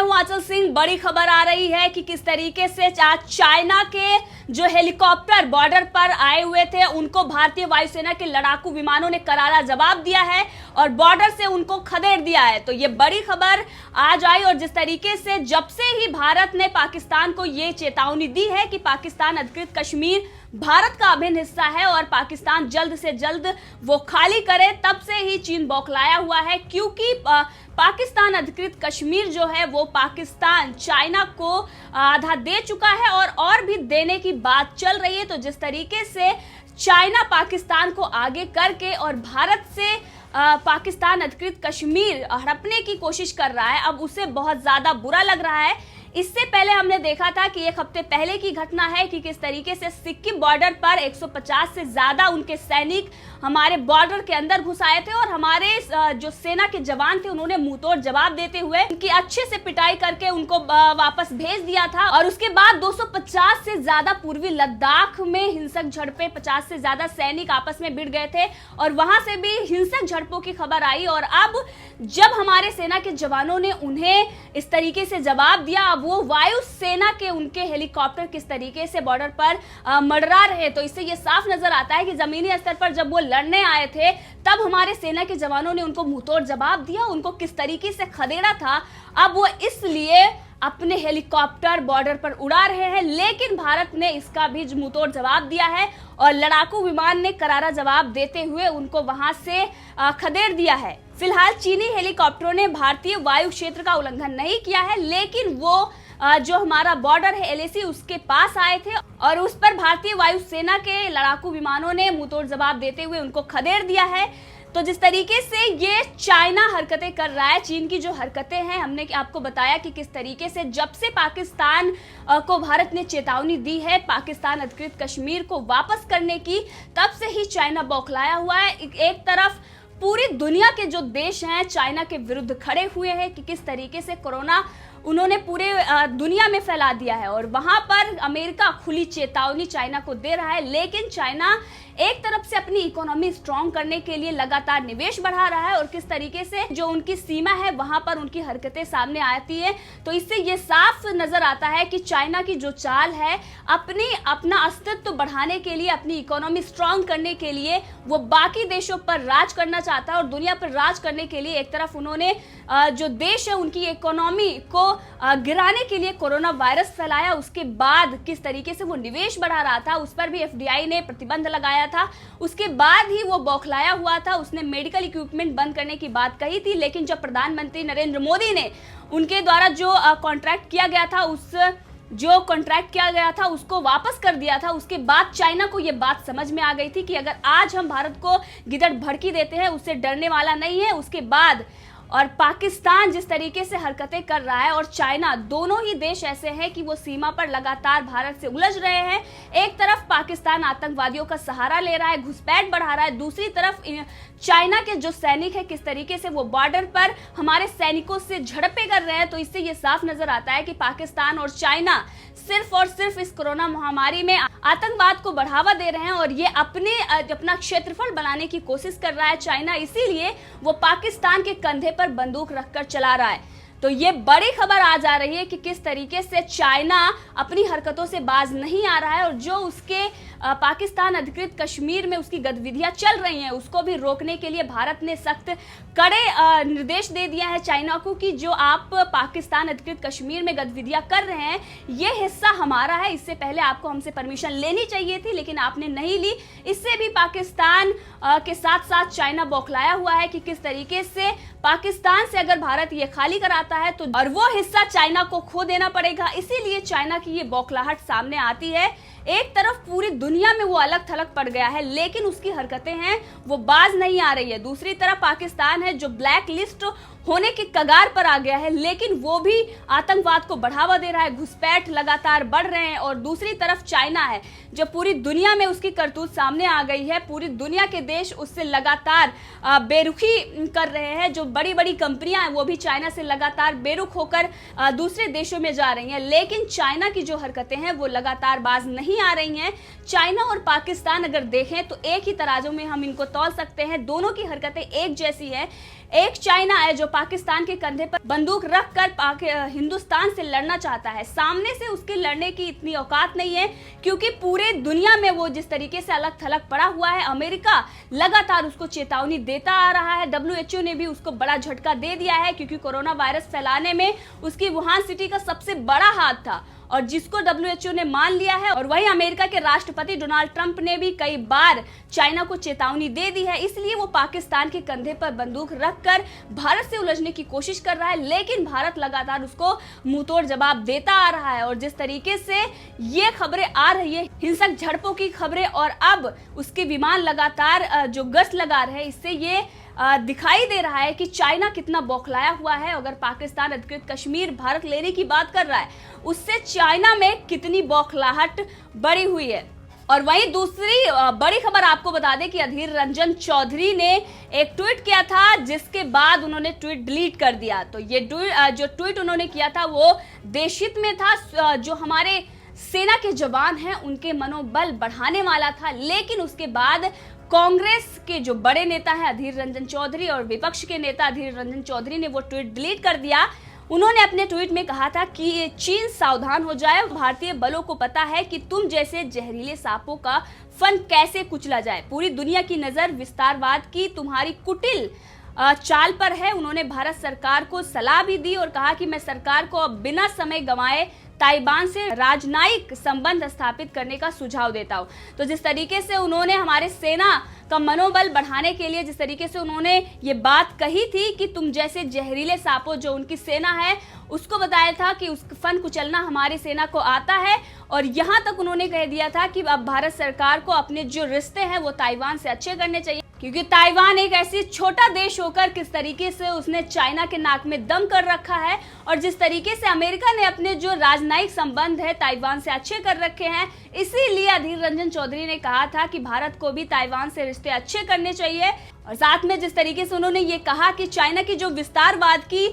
हूं आंचल सिंह। बड़ी खबर आ रही है कि किस तरीके से आज चाइना के जो हेलीकॉप्टर बॉर्डर पर आए हुए थे उनको भारतीय वायुसेना के लड़ाकू विमानों ने करारा जवाब दिया है और बॉर्डर से उनको खदेड़ दिया है। तो ये बड़ी खबर आज आई और जिस तरीके से जब से ही भारत ने पाकिस्तान को ये चेतावनी दी है कि पाकिस्तान अधिकृत कश्मीर भारत का अभिन्न हिस्सा है और पाकिस्तान जल्द से जल्द वो खाली करे, तब से ही चीन बौखलाया हुआ है, क्योंकि पाकिस्तान अधिकृत कश्मीर जो है वो पाकिस्तान चाइना को आधा दे चुका है और भी देने की बात चल रही है। तो जिस तरीके से चाइना पाकिस्तान को आगे करके और भारत से पाकिस्तान अधिकृत कश्मीर हड़पने की कोशिश कर रहा है, अब उसे बहुत ज्यादा बुरा लग रहा है। इससे पहले हमने देखा था कि एक हफ्ते पहले की घटना है कि किस तरीके से सिक्किम बॉर्डर पर 150 से ज्यादा उनके सैनिक हमारे बॉर्डर के अंदर घुस आए थे और हमारे जो सेना के जवान थे उन्होंने मुंहतोड़ जवाब देते हुए उनकी अच्छे से पिटाई करके उनको वापस भेज दिया था। और उसके बाद 250 से ज्यादा पूर्वी लद्दाख में हिंसक झड़पें, 50 से ज्यादा सैनिक आपस में भिड़ गए थे और वहां से भी हिंसक झड़पों की खबर आई। और अब जब हमारे सेना के जवानों ने उन्हें इस तरीके से जवाब दिया, अब वो वायु सेना के उनके हेलीकॉप्टर किस तरीके से बॉर्डर पर मंडरा रहे, तो इससे ये साफ नजर आता है कि जमीनी स्तर पर जब वो लड़ने आए थे तब हमारे सेना के जवानों ने उनको मुंहतोड़ जवाब दिया, उनको किस तरीके से खदेड़ा था। अब वो इसलिए अपने हेलीकॉप्टर बॉर्डर पर उड़ा रहे हैं, लेकिन भारत ने इसका भी मुंहतोड़ जवाब दिया है और लड़ाकू विमान ने करारा जवाब देते हुए उनको वहां से खदेड़ दिया है। फिलहाल चीनी हेलीकॉप्टरों ने भारतीय वायु क्षेत्र का उल्लंघन नहीं किया है, लेकिन वो जो हमारा बॉर्डर है LAC उसके पास आए थे और उस पर भारतीय वायुसेना के लड़ाकू विमानों ने मुंहतोड़ जवाब देते हुए उनको खदेड़ दिया है। तो जिस तरीके से ये चाइना हरकतें कर रहा है, चीन की जो हरकतें हैं, हमने आपको बताया कि किस तरीके से जब से पाकिस्तान को भारत ने चेतावनी दी है पाकिस्तान अधिकृत कश्मीर को वापस करने की, तब से ही चाइना बौखलाया हुआ है। एक तरफ पूरी दुनिया के जो देश हैं चाइना के विरुद्ध खड़े हुए हैं कि किस तरीके से कोरोना उन्होंने पूरे दुनिया में फैला दिया है और वहां पर अमेरिका खुली चेतावनी चाइना को दे रहा है, लेकिन चाइना एक तरफ से अपनी इकोनॉमी स्ट्रांग करने के लिए लगातार निवेश बढ़ा रहा है और किस तरीके से जो उनकी सीमा है वहां पर उनकी हरकतें सामने आती है। तो इससे ये साफ नजर आता है कि चाइना की जो चाल है अपना अस्तित्व बढ़ाने के लिए, अपनी इकोनॉमी स्ट्रांग करने के लिए वो बाकी देशों पर राज करना चाहता है और दुनिया पर राज करने के लिए एक तरफ उन्होंने जो देश है उनकी इकोनॉमी को गिराने के लिए कोरोना वायरस फैलाया, उसके बाद किस तरीके से वो निवेश बढ़ा रहा था उस पर भी FDI ने प्रतिबंध लगाया था, उसके बाद ही वो बौखलाया हुआ था। उसने मेडिकल इक्विपमेंट बंद करने की बात कही थी, लेकिन जब प्रधानमंत्री नरेंद्र मोदी ने उनके द्वारा जो कॉन्ट्रैक्ट किया गया था उसको वापस कर दिया था, उसके बाद चाइना को यह बात समझ में आ गई थी कि अगर आज हम भारत को गिदड़ भड़की देते हैं उससे डरने वाला नहीं है। उसके बाद और पाकिस्तान जिस तरीके से हरकतें कर रहा है और चाइना, दोनों ही देश ऐसे हैं कि वो सीमा पर लगातार भारत से उलझ रहे हैं। एक तरफ पाकिस्तान आतंकवादियों का सहारा ले रहा है, घुसपैठ बढ़ा रहा है, दूसरी तरफ चाइना के जो सैनिक है किस तरीके से वो बॉर्डर पर हमारे सैनिकों से झड़पें कर रहे हैं। तो इससे ये साफ नजर आता है कि पाकिस्तान और चाइना सिर्फ और सिर्फ इस कोरोना महामारी में आतंकवाद को बढ़ावा दे रहे हैं और ये अपना क्षेत्रफल बनाने की कोशिश कर रहा है चाइना, इसीलिए वो पाकिस्तान के कंधे पर बंदूक रखकर चला रहा है। तो ये बड़ी खबर आज आ रही है कि किस तरीके से चाइना अपनी हरकतों से बाज नहीं आ रहा है और जो उसके पाकिस्तान अधिकृत कश्मीर में उसकी गतिविधियां चल रही हैं उसको भी रोकने के लिए भारत ने सख्त कड़े निर्देश दे दिया है चाइना को कि जो आप पाकिस्तान अधिकृत कश्मीर में गतिविधियां कर रहे हैं ये हिस्सा हमारा है, इससे पहले आपको हमसे परमिशन लेनी चाहिए थी लेकिन आपने नहीं ली। इससे भी पाकिस्तान के साथ साथ चाइना बौखलाया हुआ है कि किस तरीके से पाकिस्तान से अगर भारत ये खाली कराता है तो और वो हिस्सा चाइना को खो देना पड़ेगा, इसीलिए चाइना की ये बौखलाहट सामने आती है। एक तरफ पूरी दुनिया में वो अलग थलग पड़ गया है लेकिन उसकी हरकतें हैं वो बाज नहीं आ रही है, दूसरी तरफ पाकिस्तान है जो ब्लैक लिस्ट होने की कगार पर आ गया है लेकिन वो भी आतंकवाद को बढ़ावा दे रहा है, घुसपैठ लगातार बढ़ रहे हैं। और दूसरी तरफ चाइना है जो पूरी दुनिया में उसकी करतूत सामने आ गई है, पूरी दुनिया के देश उससे लगातार बेरुखी कर रहे हैं, जो बड़ी बड़ी कंपनियां हैं वो भी चाइना से लगातार बेरुख होकर दूसरे देशों में जा रही हैं। लेकिन चाइना की जो हरकतें हैं वो लगातार बाज नहीं नहीं आ रही हैं। चाइना और पाकिस्तान अगर देखें तो एक ही तराजू में हम इनको तौल सकते हैं। दोनों की हरकतें एक जैसी है। एक चाइना है जो पाकिस्तान के कंधे पर बंदूक रखकर हिंदुस्तान से लड़ना चाहता है। सामने से उसके लड़ने की इतनी औकात नहीं है, क्योंकि पूरे दुनिया में वो जिस तरीके से अलग थलग पड़ा हुआ है। अमेरिका लगातार उसको चेतावनी देता आ रहा है। WHO ने भी उसको बड़ा झटका दे दिया है, क्योंकि कोरोना वायरस फैलाने में उसकी वुहान सिटी का सबसे बड़ा हाथ था, और जिसको WHO ने मान लिया है। और वहीं अमेरिका के राष्ट्रपति डोनाल्ड ट्रंप ने भी कई बार चाइना को चेतावनी दे दी है। इसलिए वो पाकिस्तान के कंधे पर बंदूक रखकर भारत से उलझने की कोशिश कर रहा है, लेकिन भारत लगातार उसको मुंहतोड़ जवाब देता आ रहा है। और जिस तरीके से ये खबरें आ रही है, हिंसक झड़पों की खबरें, और अब उसके विमान लगातार जो गश्त लगा रहे हैं, इससे ये दिखाई दे रहा है कि चाइना कितना बौखलाया हुआ है। अगर पाकिस्तान अधिकृत कश्मीर भारत लेने की बात कर रहा है, उससे चाइना में कितनी बौखलाहट बढ़ी हुई है। और वहीं दूसरी बड़ी खबर आपको बता दें कि अधीर रंजन चौधरी ने एक ट्वीट किया था, जिसके बाद उन्होंने ट्वीट डिलीट कर दिया। तो ये जो ट्वीट उन्होंने किया था वो देशहित में था, जो हमारे सेना के जवान हैं उनके मनोबल बढ़ाने वाला था। लेकिन उसके बाद कांग्रेस के जो बड़े नेता हैं अधीर रंजन चौधरी और विपक्ष के नेता अधीर रंजन चौधरी ने वो ट्वीट डिलीट कर दिया। उन्होंने अपने ट्वीट में कहा था कि चीन सावधान हो जाए, भारतीय बलों को पता है कि तुम जैसे जहरीले सांपों का फन कैसे कुचला जाए। पूरी दुनिया की नजर विस्तारवाद की तुम्हारी कुटिल चाल पर है। उन्होंने भारत सरकार को सलाह भी दी और कहा कि मैं सरकार को अब बिना समय गंवाए ताइवान से राजनयिक संबंध स्थापित करने का सुझाव देता हूं। तो जिस तरीके से उन्होंने हमारे सेना का मनोबल बढ़ाने के लिए जिस तरीके से उन्होंने ये बात कही थी कि तुम जैसे जहरीले सांपों, जो उनकी सेना है उसको बताया था कि उस फन कुचलना हमारी सेना को आता है। और यहां तक उन्होंने कह दिया था कि अब भारत सरकार को अपने जो रिश्ते हैं वो ताइवान से अच्छे करने चाहिए, क्योंकि ताइवान एक ऐसी छोटा देश होकर किस तरीके से उसने चाइना के नाक में दम कर रखा है, और जिस तरीके से अमेरिका ने अपने जो राजनयिक संबंध है ताइवान से अच्छे कर रखे हैं, इसीलिए अधीर रंजन चौधरी ने कहा था कि भारत को भी ताइवान से रिश्ते अच्छे करने चाहिए। और साथ में जिस तरीके से उन्होंने ये कहा कि चाइना की जो विस्तारवाद की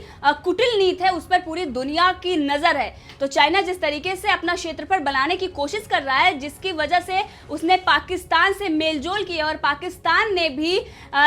कुटिल नीति है उस पर पूरी दुनिया की नजर है। तो चाइना जिस तरीके से अपना क्षेत्रफल बनाने की कोशिश कर रहा है, जिसकी वजह से उसने पाकिस्तान से मेलजोल किया, और पाकिस्तान ने भी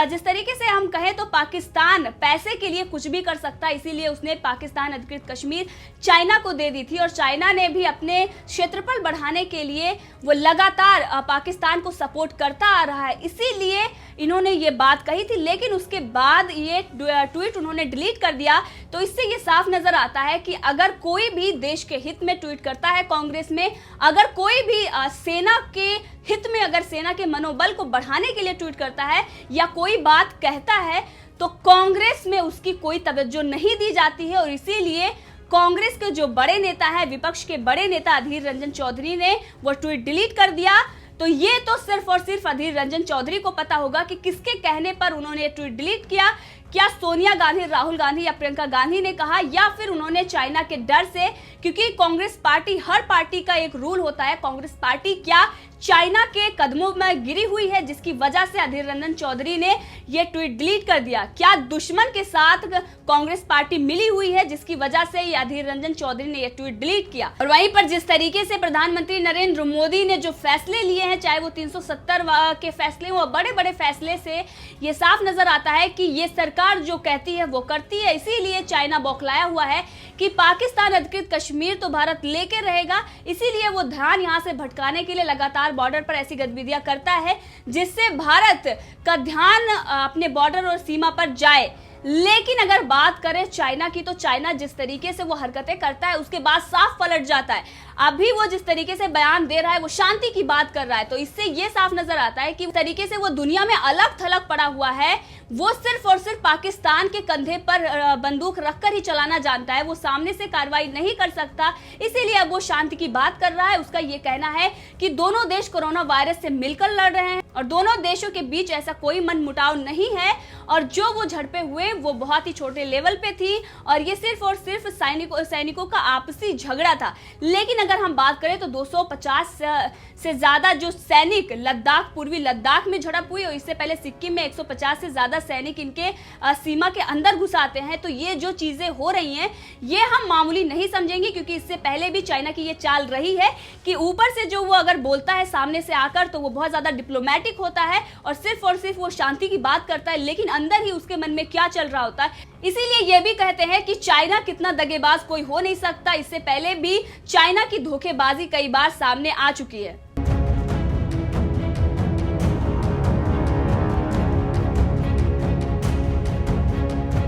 जिस तरीके से हम कहें तो पाकिस्तान पैसे के लिए कुछ भी कर सकता है, इसीलिए उसने पाकिस्तान अधिकृत कश्मीर चाइना को दे दी थी। और चाइना ने भी अपने क्षेत्रफल बढ़ाने के लिए वो लगातार पाकिस्तान को सपोर्ट करता आ रहा है, इसीलिए इन्होंने ये बात कही थी। लेकिन उसके बाद ये ट्वीट उन्होंने डिलीट कर दिया। तो इससे ये साफ नजर आता है कि अगर कोई भी देश के हित में ट्वीट करता है कांग्रेस में, अगर कोई भी सेना के हित में, अगर सेना के मनोबल को बढ़ाने के लिए ट्वीट करता है या कोई बात कहता है, तो कांग्रेस में उसकी कोई तवज्जो नहीं दी जाती है। और इसीलिए कांग्रेस के जो बड़े नेता है, विपक्ष के बड़े नेता अधीर रंजन चौधरी ने वो ट्वीट डिलीट कर दिया। तो ये तो सिर्फ और सिर्फ अधीर रंजन चौधरी को पता होगा कि किसके कहने पर उन्होंने ये ट्वीट डिलीट किया। क्या सोनिया गांधी, राहुल गांधी या प्रियंका गांधी ने कहा, या फिर उन्होंने चाइना के डर से, क्योंकि कांग्रेस पार्टी, हर पार्टी का एक रूल होता है, कांग्रेस पार्टी क्या चाइना के कदमों में गिरी हुई है, जिसकी वजह से अधीर रंजन चौधरी ने यह ट्वीट डिलीट कर दिया। क्या दुश्मन के साथ कांग्रेस पार्टी मिली हुई है, जिसकी वजह से ये अधीर रंजन चौधरी ने यह ट्वीट डिलीट किया। और वहीं पर जिस तरीके से प्रधानमंत्री नरेंद्र मोदी ने जो फैसले लिए हैं, चाहे वो 370 के फैसले हो, बड़े बड़े फैसले से ये साफ नजर आता है कि ये सरकार जो कहती है वो करती है। इसीलिए चाइना बौखलाया हुआ है कि पाकिस्तान अधिकृत कश्मीर तो भारत लेके रहेगा, इसीलिए वो ध्यान यहां से भटकाने के लिए लगातार बॉर्डर पर ऐसी गतिविधियां करता है, जिससे भारत का ध्यान अपने बॉर्डर और सीमा पर जाए। लेकिन अगर बात करें चाइना की, तो चाइना जिस तरीके से वो हरकतें करता है उसके बाद साफ पलट जाता है। अभी वो जिस तरीके से बयान दे रहा है वो शांति की बात कर रहा है, तो इससे ये साफ नजर आता है कि तरीके से वो दुनिया में अलग थलग पड़ा हुआ है। वो सिर्फ और सिर्फ पाकिस्तान के कंधे पर बंदूक रखकर ही चलाना जानता है, वो सामने से कार्रवाई नहीं कर सकता, इसीलिए अब वो शांति की बात कर रहा है। उसका ये कहना है कि दोनों देश कोरोना वायरस से मिलकर लड़ रहे हैं और दोनों देशों के बीच ऐसा कोई मनमुटाव नहीं है। और जो वो झड़पें हुए वो बहुत ही छोटे लेवल पे थी और ये सिर्फ और सिर्फ सैनिकों का आपसी झगड़ा था। लेकिन अगर हम बात करें तो 250 से ज्यादा जो सैनिक लद्दाख, पूर्वी लद्दाख में झड़प हुई और इससे पहले सिक्किम में 150 से ज्यादा सैनिक इनके सीमा के अंदर घुसाते हैं। तो ये जो चीजें हो रही हैं ये हम मामूली नहीं समझेंगे, क्योंकि इससे पहले भी चाइना की ये चाल रही है कि ऊपर से जो वो अगर बोलता है सामने से आकर तो वो बहुत ज्यादा डिप्लोमेटिक होता है और सिर्फ वो शांति की बात करता है, लेकिन अंदर ही उसके मन में क्या चल रहा होता है। इसीलिए ये भी कहते हैं कि चाइना कितना दगेबाज कोई हो नहीं सकता। इससे पहले भी चाइना की धोखेबाजी कई बार सामने आ चुकी है।